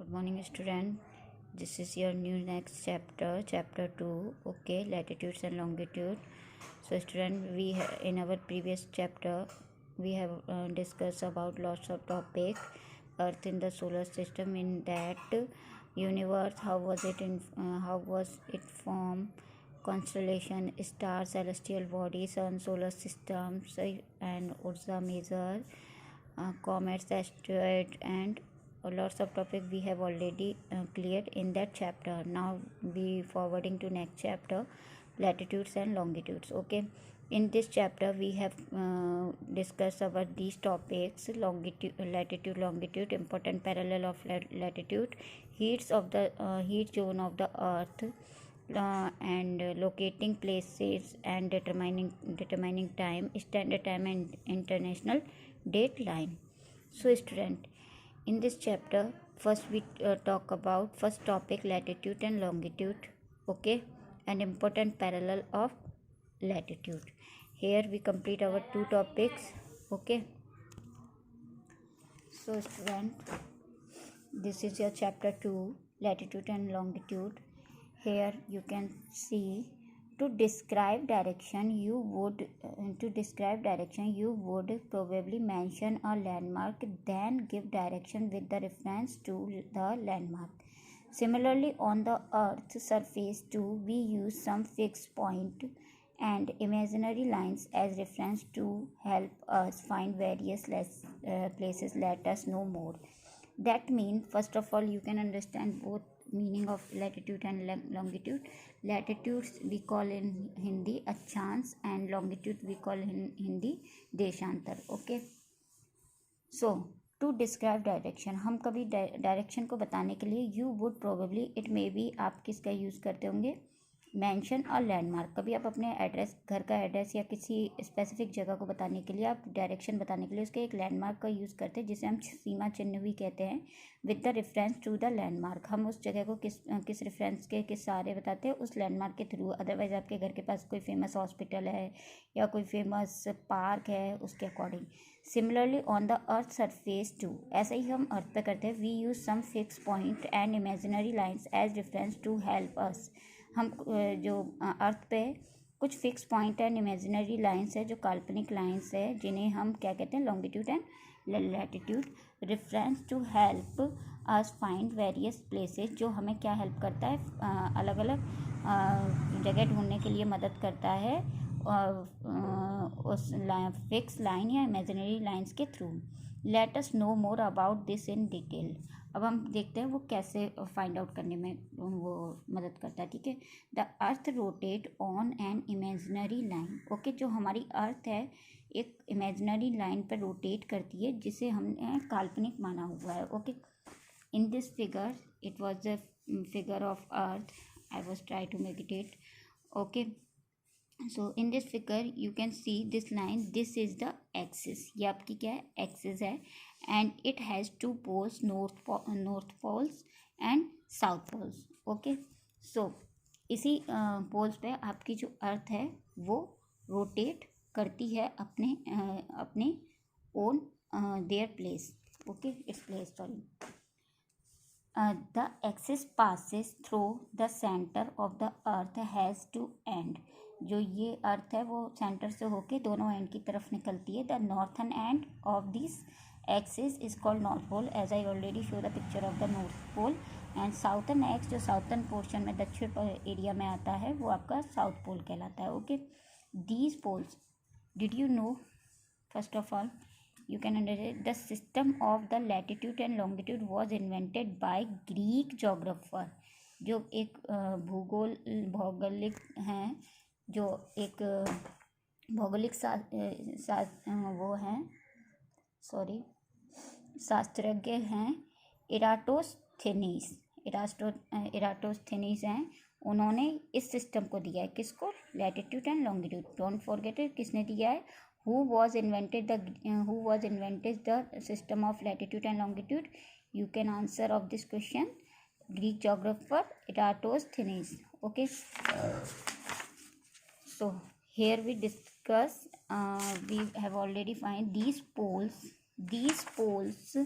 Good morning, student. This is your new next chapter, chapter 2. Okay, latitudes and longitude. So, student, in our previous chapter we have discussed about lots of topic. Earth in the solar system. In that universe, how was it formed? Constellation, stars, celestial bodies, sun, solar systems, and Ursa Major, comets, asteroid, and lots of topic we have already cleared in that chapter. Now we forwarding to next chapter, latitudes and longitudes. Okay, in this chapter we have discussed about these topics: longitude, latitude, longitude, important parallel of latitude, heat zone of the earth, and locating places and determining time, standard time, and international date line. So, student, in this chapter, first we talk about first topic, latitude and longitude. Okay, an important parallel of latitude. Here we complete our two topics. Okay, so student, this is your chapter 2, latitude and longitude. Here you can see, to describe direction you would probably mention a landmark, then give direction with the reference to the landmark. Similarly, on the earth's surface too, we use some fixed point and imaginary lines as reference to help us find various places. Let us know more. That means, first of all, you can understand both meaning of latitude and longitude. Latitudes we call in Hindi achans, and longitude we call in Hindi deshantar. Okay, so to describe direction, हम कभी direction को बताने के लिए you would probably, it may be, आप किसका use करते होंगे, मेंशन और लैंडमार्क। कभी आप अपने एड्रेस, घर का एड्रेस या किसी स्पेसिफिक जगह को बताने के लिए, आप डायरेक्शन बताने के लिए उसके एक लैंडमार्क का यूज़ करते हैं, जिसे हम सीमा चिन्ह भी कहते हैं, with the reference to the landmark. हम उस जगह को किस रेफरेंस के किस सहारे बताते हैं, उस लैंडमार्क के थ्रू। अदरवाइज आपके घर के पास कोई फेमस हॉस्पिटल है या कोई फेमस पार्क है, उसके according. Similarly on the earth surface too, ऐसा ही हम अर्थ पे करते हैं। We use some fix point and imaginary lines as reference to help us. हम जो अर्थ पे कुछ fix point and imaginary lines है, जो काल्पनिक लाइन्स है, जिन्हें हम क्या कहते हैं, longitude and latitude, reference to help us find various places, जो हमें क्या हेल्प करता है, अलग अलग जगह ढूंढने के लिए मदद करता है उस फिक्स लाइन या इमेजिनरी लाइन्स के through. Let us know more about this in detail. अब हम देखते हैं वो कैसे फाइंड आउट करने में वो मदद करता है। ठीक है, the earth rotate on an imaginary line. Okay, जो हमारी अर्थ है एक इमेजिनरी लाइन पर रोटेट करती है, जिसे हमने काल्पनिक माना हुआ है। Okay, in this figure, it was the figure of earth, I was try to make it. Okay, so in this figure you can see this line, this is the axis, ये आपकी क्या है, एक्सिस है, and it has two poles, north poles and south poles. okay, so इसी poles पे आपकी जो अर्थ है वो रोटेट करती है अपने own their place. Okay, its place, sorry. the axis passes through the center of the earth has two end। जो ये अर्थ है वो सेंटर से होके दोनों एंड की तरफ निकलती है। The northern end of this axis is called north pole, as I already show the picture of the north pole. And southern ax, जो साउथर्न पोर्शन में, दक्षिण एरिया में आता है, वो आपका साउथ पोल कहलाता है। Okay, these poles, did you know, first of all you can understand the system of the latitude and longitude was invented by Greek geographer। जो एक भौगोलिक हैं, जो एक भौगोलिक वो हैं, सॉरी, शास्त्रज्ञ हैं, इराटोस्थेनीस हैं। उन्होंने इस सिस्टम को दिया है, किसको, latitude and longitude. Don't forget it, किसने दिया है, who was invented the system of latitude and longitude? You can answer of this question, Greek geographer Eratosthenes. Okay, so here we discuss, we have already find these poles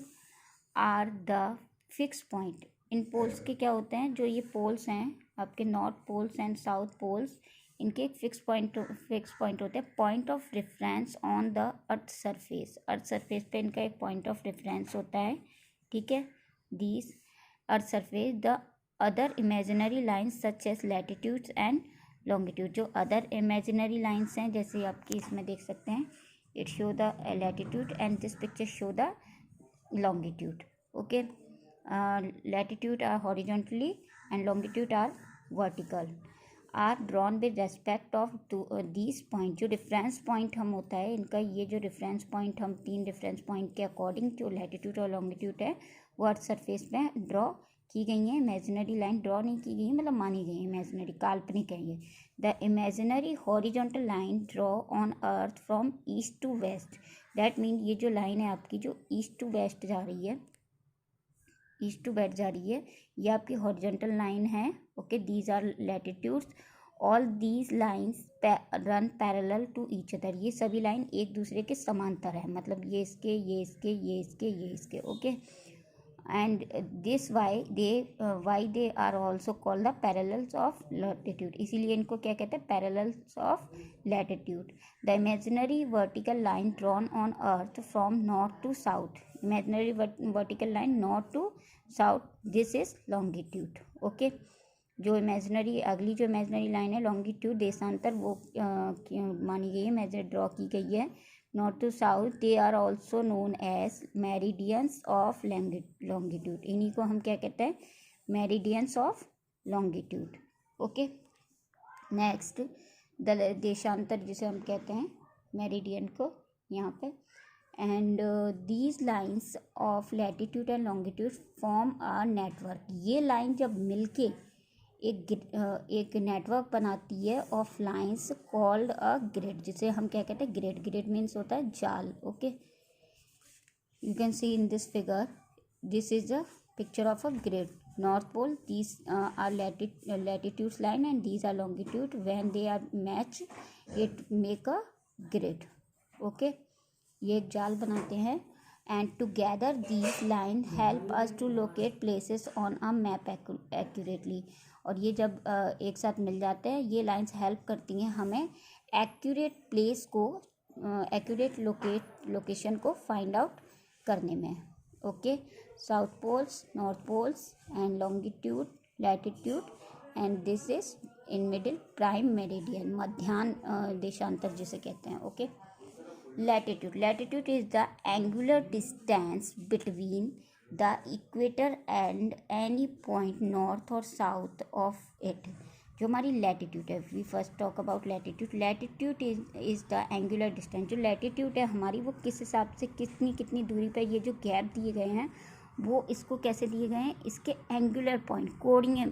are the fixed point। इन poles के क्या होते हैं, जो ये poles हैं आपके north poles and south poles, इनके एक फिक्स पॉइंट होते हैं, point of reference on the earth surface पे इनका एक पॉइंट ऑफ रेफरेंस होता है, ठीक है। These earth surface the other imaginary lines such as latitudes and longitude, जो अदर इमेजिनरी लाइन्स हैं जैसे आपकी इसमें देख सकते हैं, it show the latitude and this picture show the longitude. Okay, latitude are horizontally and longitude are vertical, are drawn with respect of to these point. जो reference point हम होता है इनका, ये जो reference point हम 3 reference point के according जो latitude और longitude है वो अर्थ सरफेस में ड्रॉ की गई हैं। इमेजिनरी लाइन ड्रॉ नहीं की गई है, मतलब मानी गई है, इमेजिनरी काल्पनिक है ये। The imaginary horizontal line draw on earth from east to west, that mean ये जो लाइन है आपकी जो ईस्ट टू वेस्ट जा रही है, ईस्ट टू वेस्ट जा रही है, ये आपकी हॉरिजॉन्टल लाइन है। Okay, these are latitudes, all these lines run parallel to each other, ये सभी लाइन एक दूसरे के समांतर है, मतलब ये इसके ये इसके ये इसके ये इसके। Okay, and this why they are also called the parallels of latitude, इसीलिए इनको क्या कहते हैं, parallels of latitude. The imaginary vertical line drawn on earth from north to south, imaginary vertical line north to south, this is longitude. Okay, जो imaginary अगली जो imaginary line है longitude, देशांतर, वो मानी गई है, इमेजिनरी ड्रॉ की गई है north to south. They are also known as meridians of longitude, इन्हीं को हम क्या कहते हैं, meridians of longitude. Okay, next देशांतर जिसे हम कहते हैं मेरिडियन को यहाँ पे। And these lines of latitude and longitude form a network, ये लाइन जब मिलके एक नेटवर्क बनाती है of lines called a grid, जिसे हम क्या कहते हैं, ग्रिड। ग्रिड मीन्स होता है जाल। Okay, you can see in this figure, this is a picture of a grid. North pole, these are latitudes line and these are longitude, when they are match it make a grid. Okay, ये एक जाल बनाते हैं। And together these line help us to locate places on a map accurately, और ये जब एक साथ मिल जाते हैं ये लाइंस हेल्प करती हैं हमें एक्यूरेट प्लेस को, एक्यूरेट लोकेशन को फाइंड आउट करने में। Okay, south poles, north poles and longitude, latitude, and this is in middle prime meridian, मध्यान्ह देशांतर जिसे कहते हैं। Okay, latitude is the angular distance between the equator and any point north or south of it. जो हमारी latitude है, we first talk about latitude is the angular distance, जो latitude है हमारी वो किस हिसाब से कितनी दूरी पर ये जो गैप दिए गए हैं वो इसको कैसे दिए गए हैं, इसके एंगुलर पॉइंट, कोणीय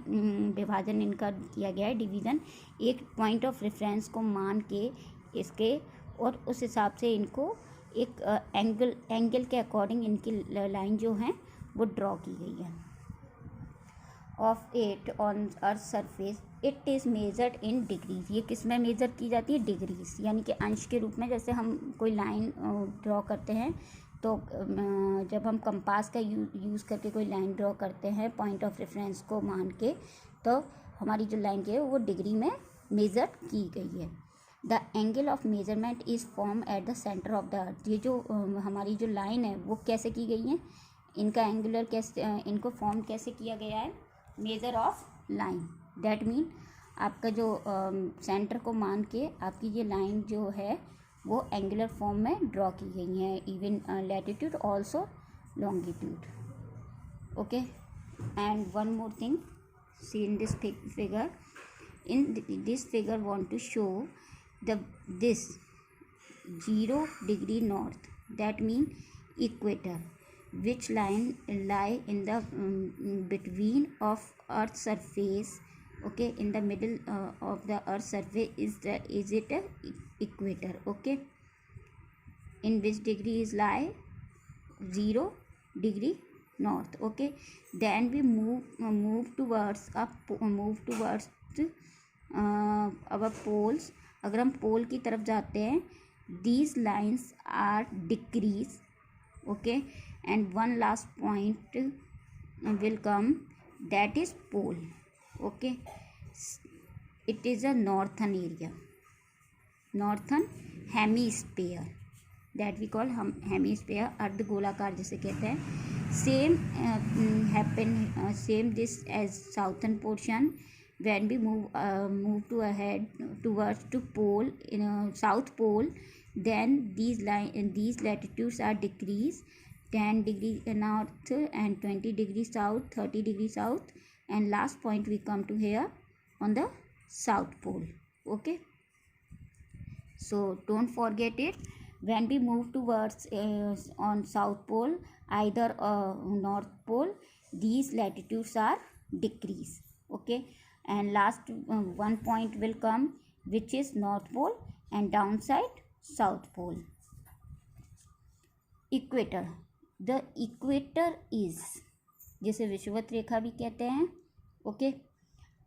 विभाजन इनका किया गया है, डिवीज़न, एक पॉइंट ऑफ रेफरेंस को मान के इसके, और उस हिसाब से इनको एक एंगल के अकॉर्डिंग इनकी लाइन जो हैं वो ड्रॉ की गई है। Of it on earth surface it is measured in degrees, ये किस में मेज़र की जाती है, डिग्रीज, यानी कि अंश के रूप में। जैसे हम कोई लाइन ड्रॉ करते हैं तो जब हम कंपास का यूज़ करके कोई लाइन ड्रॉ करते हैं पॉइंट ऑफ रेफरेंस को मान के, तो हमारी जो लाइन की है वो डिग्री में मेज़र की गई है। The angle of measurement is form at the centre of the earth, ये जो हमारी जो लाइन है वो कैसे की गई है, इनका एंगुलर कैसे, इनको फॉर्म कैसे किया गया है, measure of line, that mean आपका जो सेंटर को मान के आपकी ये लाइन जो है वो एंगुलर फॉर्म में ड्रॉ की गई है, even latitude also longitude. Okay, and one more thing, see in this figure, in this figure want to show this 0 degree north, that mean equator, which line lie in the between of earth surface. Okay, in the middle of the earth surface is it a equator. Okay, in which degree is lie, 0 degree north. Okay, then we move towards our poles, अगर हम पोल की तरफ जाते हैं, these lines are decrease. Okay, and one last point will come, that is pole. Okay, it is a northern area, northern hemisphere, that we call hemisphere, अर्ध गोलाकार जिसे कहते हैं. Same same this as southern portion. When we move to ahead towards to pole in south pole, then these latitudes are decreased. 10 degree north and 20 degree south, 30 degree south, and last point we come to here on the south pole. Okay, so don't forget it. When we move towards on south pole, either north pole, these latitudes are decreased. Okay, and last one point will come, which is north pole, and downside south pole. Equator. The equator is, जिसे विषुवत रेखा भी कहते हैं. Okay,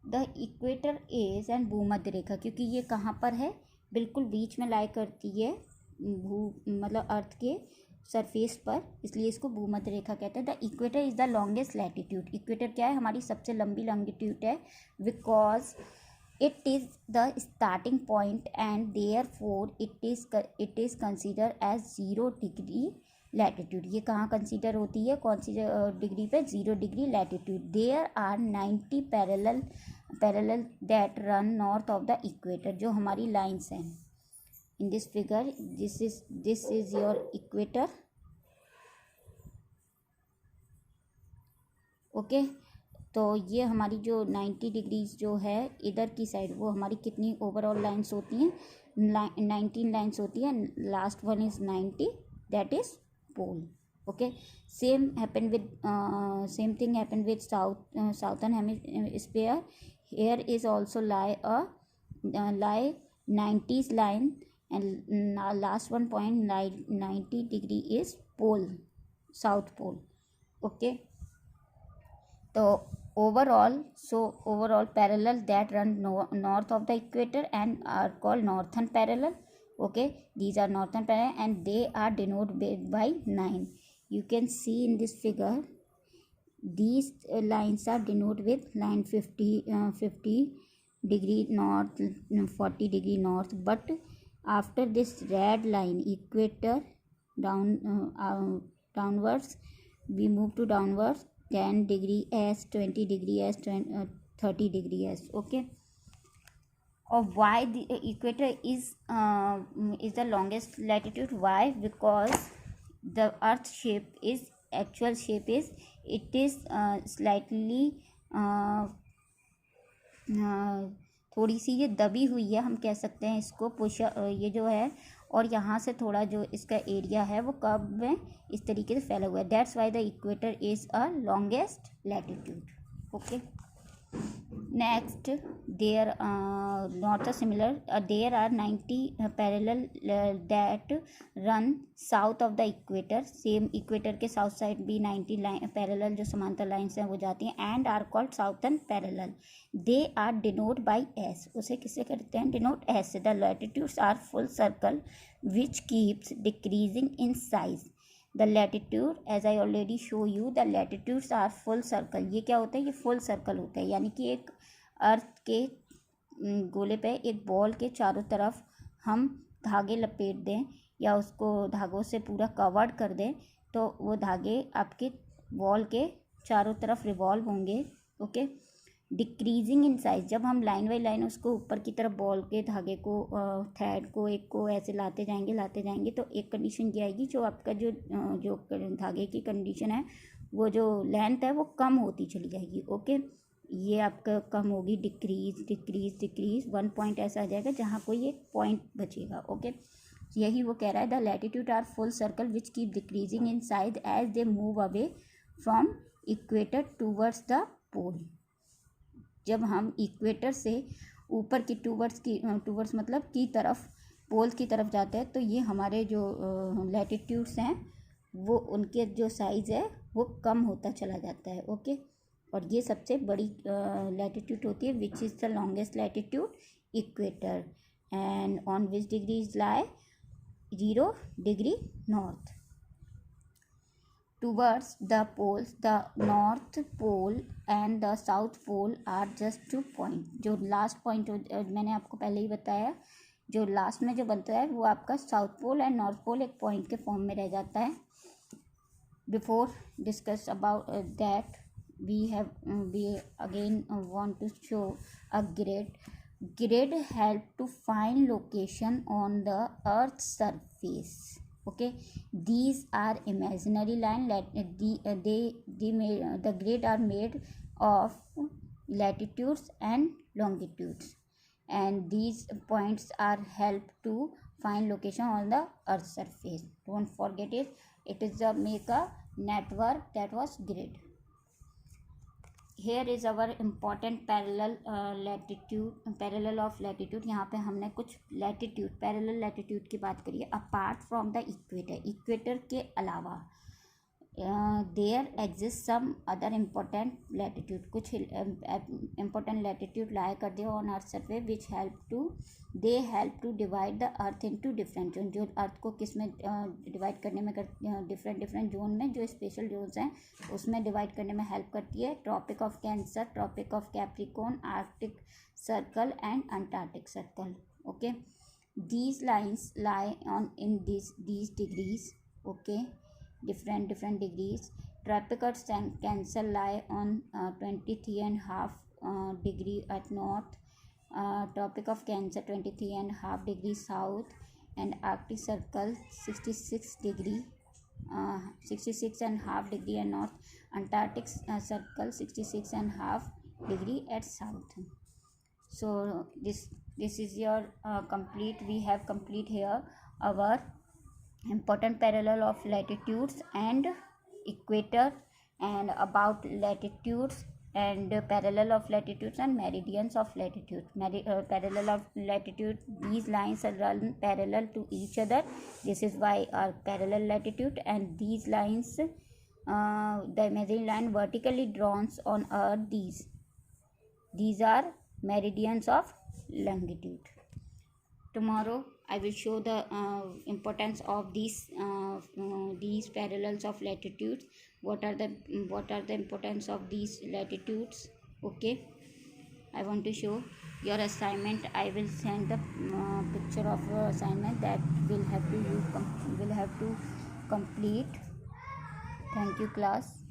the equator is and भूमध्य रेखा, क्योंकि ये कहाँ पर है, बिल्कुल बीच में लाई करती है मतलब अर्थ के सरफेस पर, इसलिए इसको भूमध्य रेखा कहते हैं. The equator is the longest latitude. Equator क्या है, हमारी सबसे लंबी लॉन्गिट्यूड है, because it is the starting point and therefore it is considered as 0 degree latitude. ये कहाँ कंसीडर होती है, कौन सी डिग्री पे, 0 degree latitude. There are 90 parallel that run north of the equator, जो हमारी लाइन्स हैं. In this figure this is your equator. Okay, तो ये हमारी जो 90 डिग्रीज जो है इधर की साइड, वो हमारी कितनी ओवरऑल लाइन्स होती हैं, 19 लाइन्स होती हैं. Last one is 90, that is pole. Okay, same thing happen with southern hemisphere. Here is also lie 90s line, and last one point 90 degree is pole, south pole. Okay, so overall parallel that run north of the equator and are called northern parallel. Okay, these are northern parallel and they are denoted by 9. You can see in this figure these lines are denoted with line 50 degree north, 40 degree north. But after this red line equator downwards, we move to downwards, 10 degree s, 20 degree s, 30 degree s. Okay, of why the equator is the longest latitude. Why? Because the earth shape is, actual shape is, it is slightly थोड़ी सी ये दबी हुई है, हम कह सकते हैं इसको पुश, ये जो है, और यहाँ से थोड़ा जो इसका एरिया है वो कर्व में इस तरीके से फैला हुआ है. That's why the equator is a longest latitude. Okay, next there not a similar, there are 90 parallel that run south of the equator. Same equator के साउथ साइड भी 90 पैरेलल जो समांतर लाइन्स हैं वो जाती हैं, and are called southern parallel. They are denote by S. उसे किससे करते हैं, डिनोट एस से. The latitudes are full circle which keeps decreasing in size. The latitude, as I already show you, the latitudes are full circle. ये क्या होता है, ये फुल सर्कल होता है, यानी कि एक अर्थ के गोले पे एक बॉल के चारों तरफ हम धागे लपेट दें या उसको धागों से पूरा कवर्ड कर दें, तो वो धागे आपके बॉल के चारों तरफ रिवॉल्व होंगे. Okay, decreasing in size. जब हम लाइन बाई लाइन उसको ऊपर की तरफ बॉल के धागे को, थ्रेड को, एक को ऐसे लाते जाएंगे, तो एक कंडीशन ये आएगी, जो आपका जो धागे की कंडीशन है, वो जो लेंथ है वो कम होती चली जाएगी. ओके, ये आपका कम होगी, डिक्रीज 1 पॉइंट ऐसा आ जाएगा जहाँ कोई एक पॉइंट बचेगा. ओके, यही वो कह रहा है, the latitude are full circle which keep decreasing in size as they move away from equator towards the pole. जब हम इक्वेटर से ऊपर की टूवर्ड्स मतलब की तरफ, पोल की तरफ जाते हैं, तो ये हमारे जो लैटिट्यूड्स हैं वो, उनके जो साइज़ है वो कम होता चला जाता है. ओके, और ये सबसे बड़ी लैटिट्यूड होती है, which is the longest latitude, equator. And on which degrees lie 0 degree north. towards the poles. The north pole and the south pole are just 2 point. जो लास्ट पॉइंट मैंने आपको पहले ही बताया, जो लास्ट में जो बनता है वो आपका south pole and north pole एक पॉइंट के फॉर्म में रह जाता है. Before discuss about that, we again want to show a grid. Grid help to find location on the earth's surface. Okay, these are imaginary line. The grid are made of latitudes and longitudes, and these points are help to find location on the earth's surface. Don't forget it. It is a make a network, that was grid. Here is our important parallel of latitude. यहाँ पे हमने कुछ latitude, parallel latitude की बात करी है. Apart from the equator के अलावा there exists some other important latitude. कुछ important latitude lie कर दिया on earth surface which they help to divide the earth into different zone. जो अर्थ को किस में डिवाइड करने में डिफरेंट जोन में जो स्पेशल जोन्स हैं उसमें डिवाइड करने में हेल्प करती है. Tropic of cancer, tropic of capricorn, arctic circle and antarctic circle. Okay, these lines lie on in these degrees. Okay, different degrees. Tropic of Cancer lie on 23.5 degree at north. Tropic of Cancer 23.5 degree south, and Arctic Circle 66 degree 66.5 degree at north. Antarctic Circle 66.5 degree at south. So this is your complete. We have complete here our important parallel of latitudes and equator, and about latitudes and parallel of latitudes and meridians of latitude. Parallel of latitude, these lines are run parallel to each other. This is why our parallel latitude. And these lines, the imaginary line vertically drawn on earth, these are meridians of longitude. Tomorrow I will show the importance of these parallels of latitudes. What are the importance of these latitudes? Okay, I want to show your assignment. I will send the picture of your assignment that will have to complete. Thank you, class.